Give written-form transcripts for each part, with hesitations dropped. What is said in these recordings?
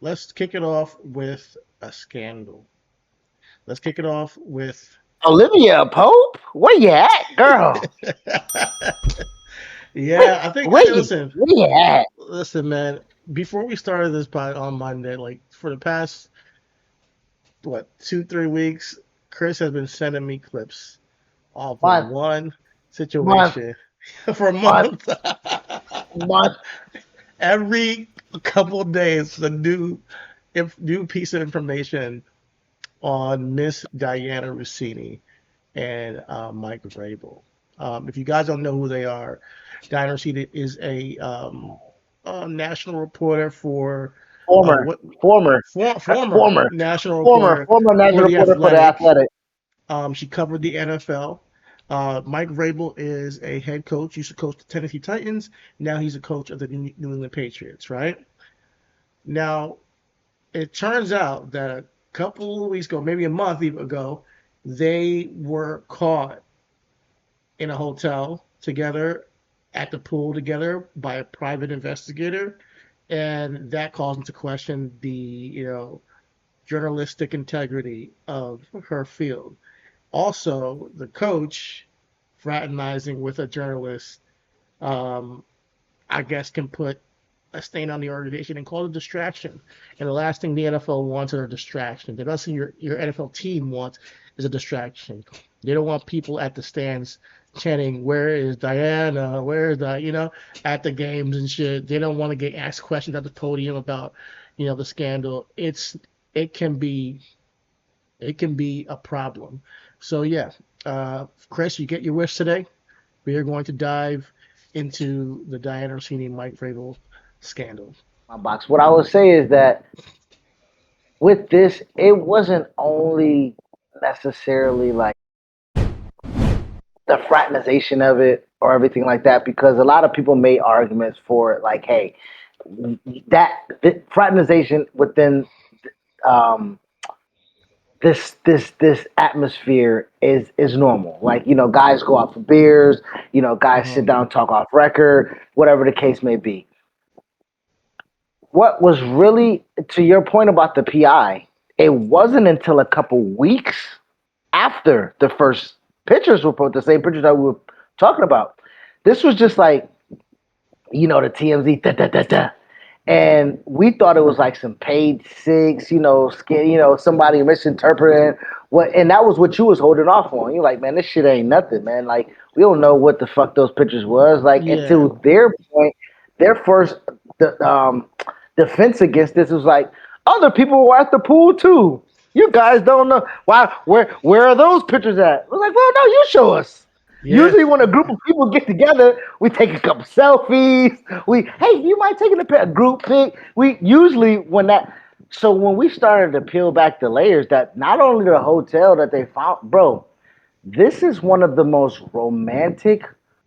let's kick it off with a scandal. Let's kick it off with Olivia Pope? Where you at, girl? Where, yeah, I think where you listen, where you at? listen, man. Before we started this pod on Monday, like for the past what 2 3 weeks, Chris has been sending me clips off of Month, one month, situation for a month, month. month. Every couple of days, a new piece of information on Miss Diana Russini and Mike Vrabel. If you guys don't know who they are, Diana Russini is a national reporter for Former, what former, former former, national former, reporter former for national the reporter for the Athletic. Athletic. She covered the NFL. Mike Vrabel is a head coach. Used to coach the Tennessee Titans. Now he's a coach of the New England Patriots. Right now, it turns out that a couple of weeks ago, maybe a month even ago, they were caught in a hotel together at the pool together by a private investigator, and that caused into question the journalistic integrity of her field. Also, the coach fraternizing with a journalist, um, I guess, can put a stain on the organization and call it a distraction. And the last thing the NFL wants is a distraction. The last thing your NFL team wants is a distraction. They don't want people at the stands chanting, "Where is Diana? Where is the at the games and shit." They don't want to get asked questions at the podium about the scandal. It can be it can be a problem. So yeah, Chris, you get your wish today. We are going to dive into the Diana Orsini Mike Vrabel scandal. My box. What I would say is that with this, it wasn't only necessarily like the fraternization of it or everything like that, because a lot of people made arguments for it, like, hey, that fraternization within um, this atmosphere is normal. Like, guys go out for beers, guys sit Uh-huh. down, talk off record, whatever the case may be. What was really, to your point about the PI, it wasn't until a couple weeks after the first pictures were put, the same pictures that we were talking about. This was just like, the TMZ, da, da, da, da. And we thought it was like some paid six, somebody misinterpreting what, and that was what you was holding off on. You're like, man, this shit ain't nothing, man. Like, we don't know what the fuck those pictures was. Like, and Yeah. to their point, their first the, defense against this was like, other people were at the pool too. You guys don't know why. Where are those pictures at? We're like, well, no, you show us. Yeah. Usually, when a group of people get together, we take a couple selfies. Hey, you mind taking a group pic? We usually when that. So when we started to peel back the layers, that not only the hotel that they found, bro, this is one of the most romantic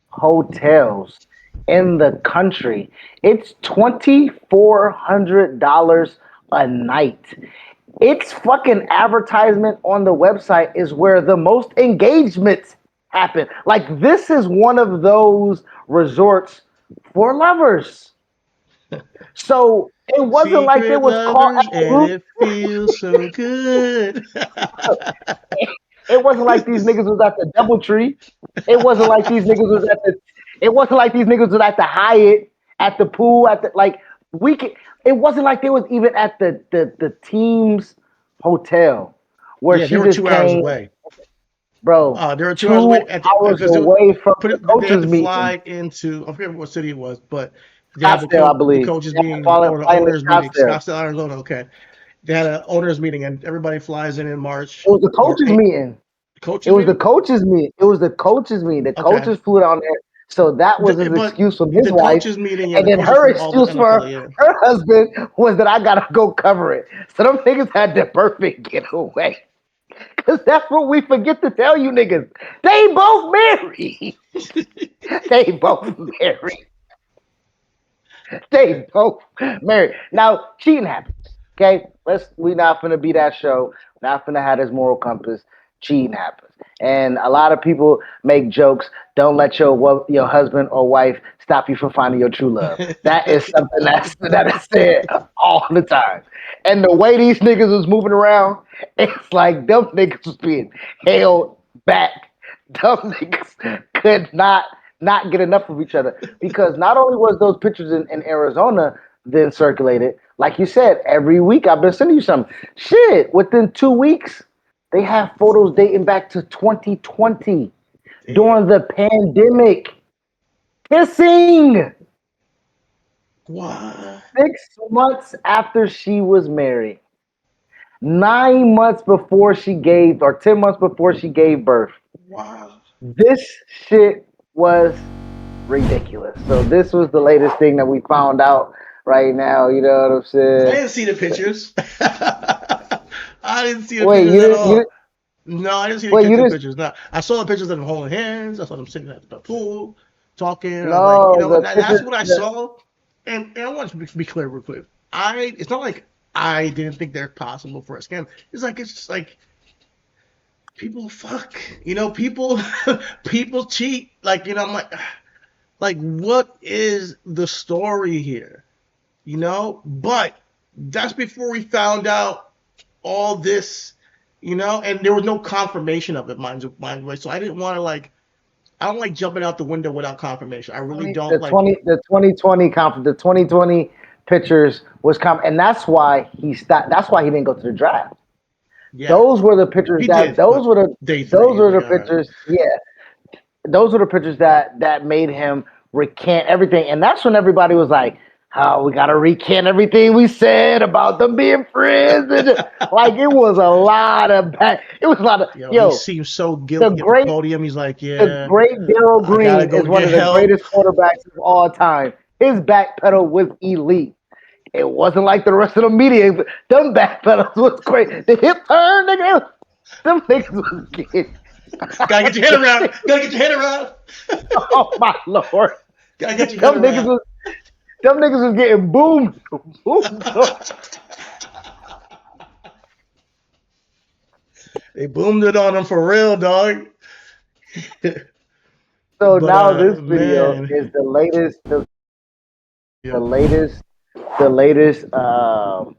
hotels in the country. It's $2,400 a night. Its fucking advertisement on the website is where the most engagements happen. Like, this is one of those resorts for lovers. So it wasn't like they Secret was caught lovers, at the and roof. it feels so good. It wasn't like these niggas was at the DoubleTree. It wasn't like these niggas was at the. It wasn't like these niggas was at the Hyatt, at the pool, at the like we could. It wasn't like they was even at the team's hotel where Yeah, they she were just 2 hours came, away. bro. They were 2 hours away Two at the hours because away from put the it, they had coaches to meeting, fly into I forget what city it was, but they had Scottsdale, I the believe. coaches They had to meeting or the fly into owners meeting, Scottsdale. Scottsdale, Arizona. Okay, they had an owners meeting, and everybody flies in It March was the or coaches eight meeting. It coaches was the meeting. coaches meet. It was the coaches meet. The Okay, coaches flew down there. So that was his But excuse from his the wife. coaches meeting, yeah, And the then coaches her from all the excuse for NFL, yeah. her husband was that I gotta go cover it. So them niggas had the perfect getaway. Cause that's what we forget to tell you niggas. They both married. They both married. They both married. Now cheating happens. Okay? We not finna be that show. Not finna have this moral compass. cheating happens. And a lot of people make jokes. Don't let your husband or wife stop you from finding your true love. That is something that is said all the time. And the way these niggas was moving around, it's like them niggas was being held back. Them niggas could not get enough of each other because not only was those pictures in Arizona then circulated, like you said, every week I've been sending you something. Shit, within 2 weeks they have photos dating back to 2020 Damn. during the pandemic. Kissing What? 6 months after she was married, 9 months before she gave, or 10 months before she gave birth. Wow. This shit was ridiculous. So this was the latest thing that we found out right now. You know what I'm I saying? didn't see the pictures. I didn't see the Wait, pictures you at didn't? You all. No, I didn't see the wait, you kissing didn't? pictures. No, I saw the pictures of them holding hands. I saw them sitting at the pool, talking. I was like, No, the that's picture. what I saw. And I want to be clear real quick. It's not like I didn't think they're possible for a scam. It's just like people fuck. People people cheat. I'm like, what is the story here? But that's before we found out all this, and there was no confirmation of it, mind way. So I didn't want to I don't like jumping out the window without confirmation. I really don't like. The 2020 conference, the 2020 pictures was and that's why he stopped. That's why he didn't go to the draft. Yeah, Those were the pictures he that did, but day three, those he was were like, the all right, pictures. Yeah, those were the pictures that made him recant everything, and that's when everybody was like, "Oh, we gotta recant everything we said about them being friends." And like it was a lot of bad. It was a lot of he yo. seems so The guilty at the great podium. He's like, the yeah, great Daryl I gotta Green go is one get of the help. greatest quarterbacks of all time. His back pedal was elite. It wasn't like the rest of the media. Them back pedals was great. The hip turn, nigga. Them niggas was getting. Gotta get your head around. Gotta get your head around. Oh my lord. Gotta get your head Them niggas around. was them niggas was getting boomed. Boomed. They boomed it on him for real, dog. So But now this video man, is the latest the yep. latest the latest the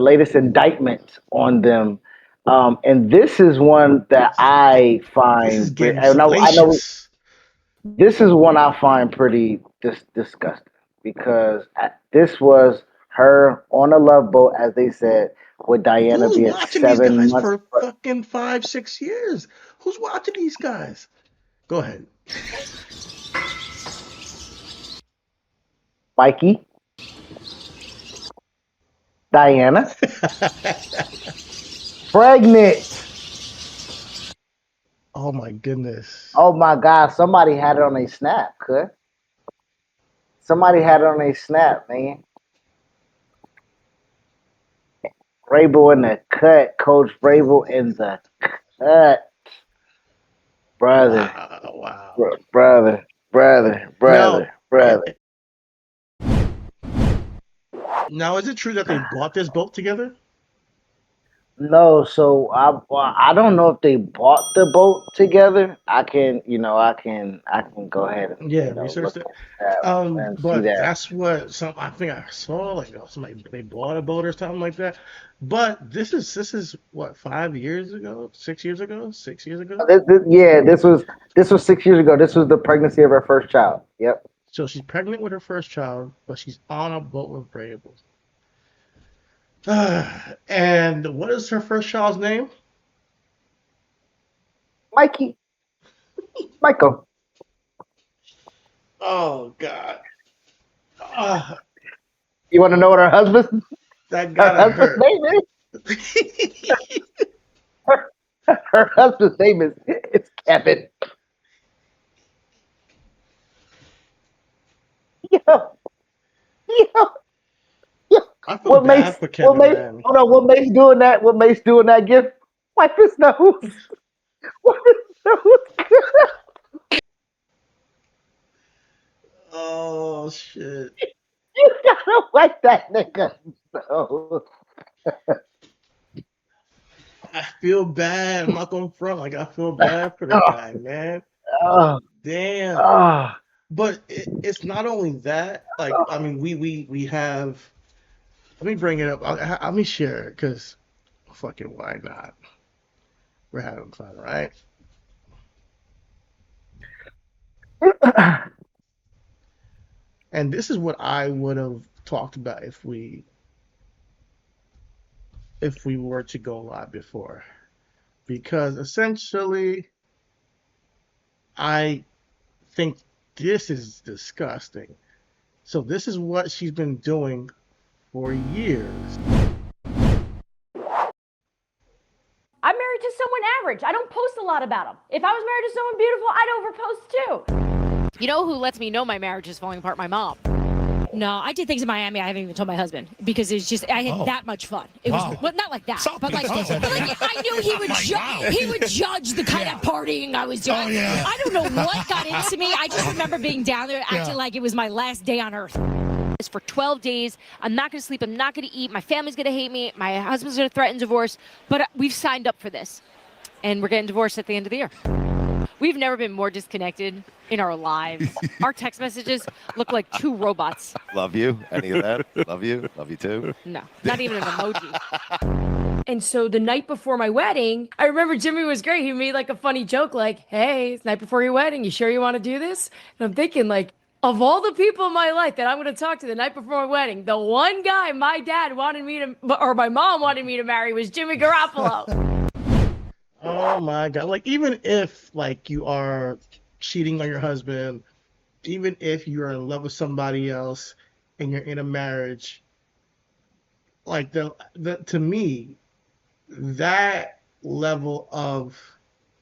latest indictment on them. And this is one that This is I this is find, getting I know salacious. this is one I find pretty disgusting because this was her on a love boat, as they said, with Diana Who's being watching these seven guys months. for fucking 5, 6 years? Who's watching these guys? Go ahead. Mikey, Diana, pregnant. Oh my goodness. Oh my God, somebody had it on a snap, could somebody had it on a snap, man. Vrabel in the cut, Coach Vrabel in the cut, brother, Wow, wow. brother, brother, Now, brother, brother. now is it true that they bought this boat together? No, so I don't know if they bought the boat together. I can go ahead and Yeah, research look it. at that and see But that. that's what some I think I saw somebody they bought a boat or something like that. But this is what 5 years ago, 6 years ago, 6 years ago. Yeah, this was 6 years ago. This was the pregnancy of her first child. Yep. So she's pregnant with her first child, but she's on a boat with variables. And what is her first child's name? Mikey, Michael. Oh God. Ah, You want to know what her husband that her gotta husband's hurt. name is? Her, her husband's name is it's Kevin. Yo, yo, yo. I feel bad for What Kevin, Mace? man. Hold on. What Mace doing that? What Mace doing that gift? Wipe his nose. Wipe his nose. Oh shit. You gotta wipe that nigga nose. feel bad. I'm not gonna front. Like I feel bad for the Oh, guy, man. oh, Damn. oh, But it's not only that. Like I mean, we have. Let me bring it up. Let me share it because fucking why not? We're having fun, right? oh. And this is what I would have talked about if we were to go live before, because essentially I think this is disgusting. So this is what she's been doing for years. I'm married to someone average. I don't post a lot about them. If I was married to someone beautiful, I'd overpost too. You know who lets me know my marriage is falling apart? My mom. No, I did things in Miami I haven't even told my husband because it's just I had that much fun. It was well, not like that, but like I knew he would he would judge the kind of partying I was doing. I don't know what got into me. I just remember being down there acting like it was my last day on earth. For 12 days, I'm not going to sleep. I'm not going to eat. My family's going to hate me. My husband's going to threaten divorce. But we've signed up for this, and we're getting divorced at the end of the year. We've never been more disconnected in our lives. Our text messages look like two robots. Love you. Any of that? Love you. Love you too. No, not even an emoji. And so the night before my wedding, I remember Jimmy was great. He made like a funny joke like, hey, it's the night before your wedding. You sure you want to do this? And I'm thinking like, of all the people in my life that I'm going to talk to the night before my wedding, the one guy my dad wanted me to, or my mom wanted me to marry was Jimmy Garoppolo. Oh my god! Like even if like you are cheating on your husband, even if you're in love with somebody else and you're in a marriage, like the to me that level of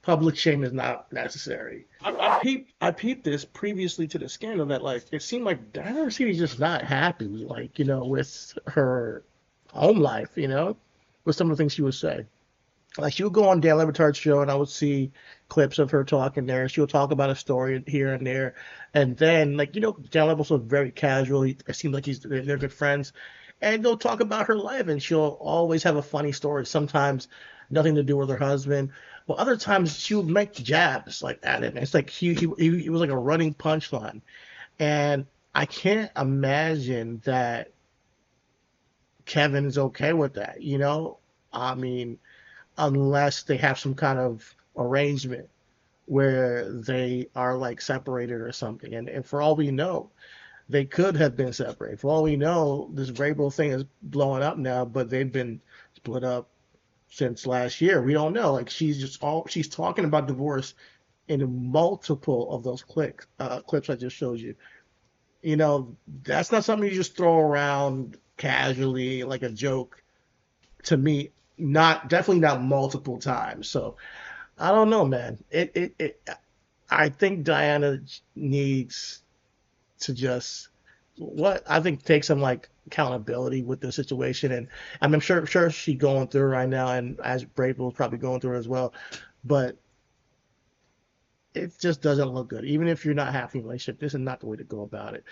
public shame is not necessary. I peeped this previously to the scandal that like it seemed like Diana Russini's just not happy, like with her home life, with some of the things she would say. Like she would go on Dan Le Batard's show, and I would see clips of her talking there. She would talk about a story here and there, and then like Dan Le was very casual. It seems like they're good friends, and they'll talk about her life, and she'll always have a funny story. Sometimes nothing to do with her husband, but other times she would make jabs like at him. It's like he was like a running punchline, and I can't imagine that Kevin is okay with that. I mean unless they have some kind of arrangement where they are like separated or something. And for all we know, they could have been separated. For all we know, this Vrabel thing is blowing up now, but they've been split up since last year. We don't know. Like she's talking about divorce in multiple of those clips I just showed you. That's not something you just throw around casually like a joke to me. Not definitely not multiple times. So I don't know, man. I think Diana needs to just what I think take some like accountability with the situation, and I'm sure she's going through right now, and as Brable's probably going through as well. But it just doesn't look good. Even if you're not happy in a relationship, this is not the way to go about it.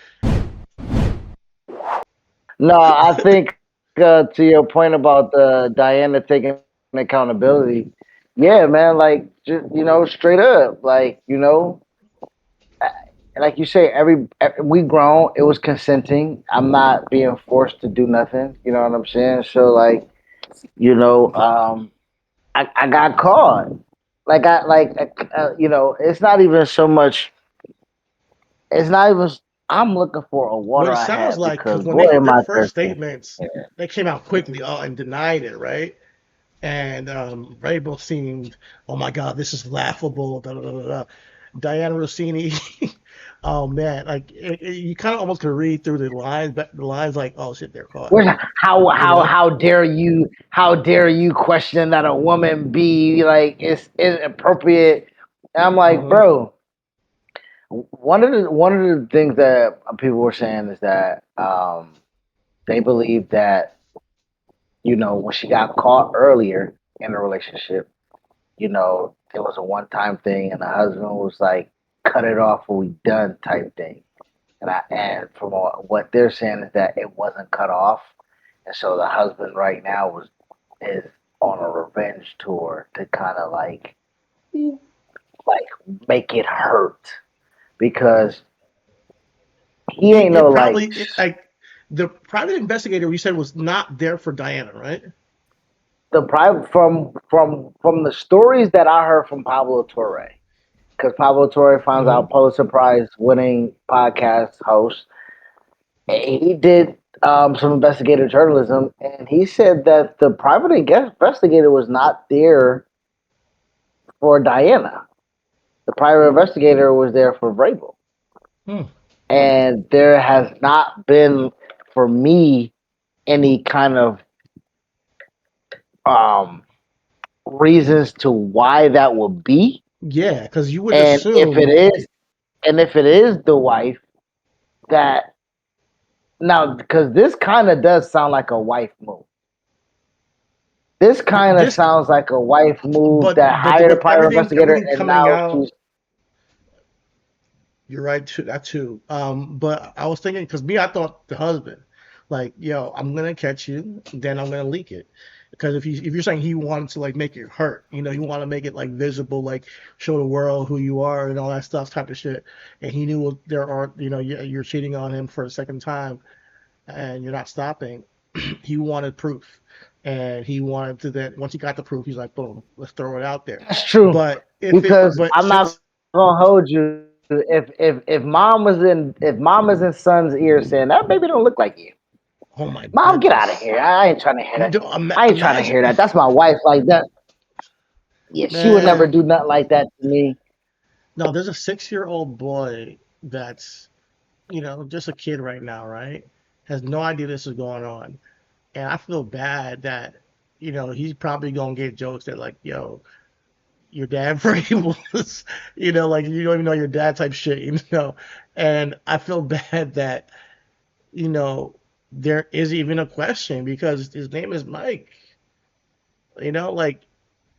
No, I think to your point about the Diana taking accountability, yeah, man, like just straight up, like like you say, we grown. It was consenting. I'm not being forced to do nothing. You know what I'm saying? So like, you know, um, I got caught. Like it's not even so much. It's not even. I'm looking for a What water it I sounds had like, because because when boy, they am their I first thirsty. statements, they came out quickly and denied it, right? And Vrabel seemed, oh my God, this is laughable. Da, da, da, da, da. Diana Rossini, oh man, like you kind of almost could read through the lines, but the lines like, oh shit, they're caught. Where's how You how know? how dare you question that a woman be like it's inappropriate? And I'm like, Hmm. bro, one of the things that people were saying is that they believe that when she got caught earlier in the relationship, it was a one time thing, and the husband was like, "Cut it off, or we done" type thing. And from what they're saying is that it wasn't cut off, and so the husband right now is on a revenge tour to kind of like make it hurt because he ain't no the private investigator you said was not there for Diana, right? the private from the stories that I heard from Pablo Torre, because Pablo Torre finds out Pulitzer Prize winning podcast host. He did some investigative journalism, and he said that the private investigator was not there for Diana. The private investigator was there for Vrabel. And there has not been, for me, any kind of reasons to why that would be. Yeah, because you would assume if it is the wife, that now, because this kind of does sound like a wife move. This kind of sounds like a wife move that hired a private investigator and now she's. You're right too. That too. But I was thinking because I thought the husband, like, yo, I'm gonna catch you, then I'm gonna leak it. Because if you're saying he wanted to like make it hurt, you want to make it like visible, like show the world who you are and all that stuff, type of shit. And he knew there are, you're cheating on him for a second time, and you're not stopping. He wanted proof, and he wanted to then once he got the proof, he's like, boom, let's throw it out there. That's true. But I'm not gonna hold you. If mom is in son's ear saying that baby don't look like you. Oh my mom, get out of here! I ain't trying to hear that. I ain't trying to hear that. That's my wife like that. Yeah, she would never do nothing like that to me. No, there's a 6-year-old boy that's, just a kid right now, right? Has no idea this is going on. And I feel bad that, he's probably going to get jokes that like, yo, your dad Vrabel was, like you don't even know your dad type shit, And I feel bad that, there is even a question because his name is Mike. Like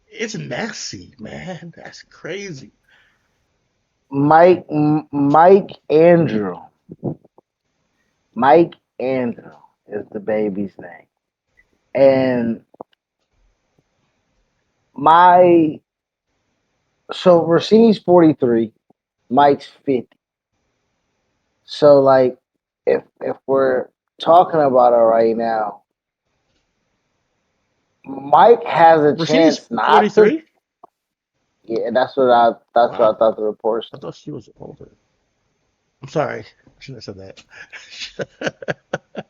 it's messy, man. That's crazy. Mike Andrew. Mike Andrew is the baby's name. And so Russini's 43, Mike's 50. So like if we're talking about it right now, Mike has a Russini's chance not 43? to. Yeah, that's what I thought the report said. I thought she was older. I'm sorry. I shouldn't have said that.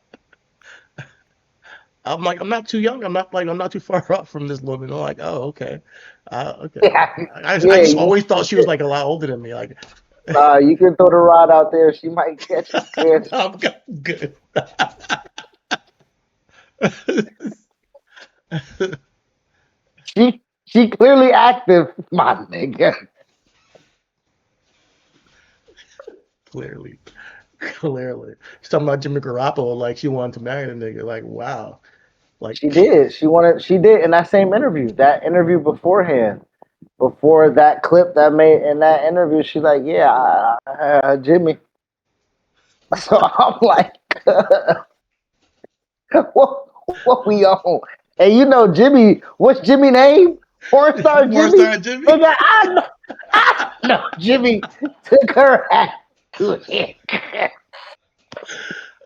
I'm like, I'm not too young. I'm not too far up from this woman. I'm like, oh, okay. Okay. Yeah. I just always thought she was like a lot older than me. Like, you can throw the rod out there. She might catch it. I'm good. She clearly active, my nigga. Clearly. She's talking about Jimmy Garoppolo like she wanted to marry the nigga. Like, wow. Like she did. She did in that same interview. That interview beforehand. Before that clip that made in that interview, she's like, yeah, Jimmy. So I'm like, what we on? And Jimmy, what's Jimmy's name? Porn star Jimmy? Nigga, I know Jimmy took her ass to it.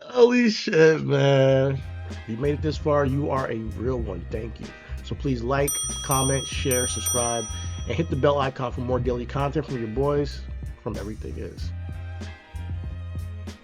Holy shit, man. If you made it this far, you are a real one. Thank you. So please like, comment, share, subscribe, and hit the bell icon for more daily content from your boys from Everything Is.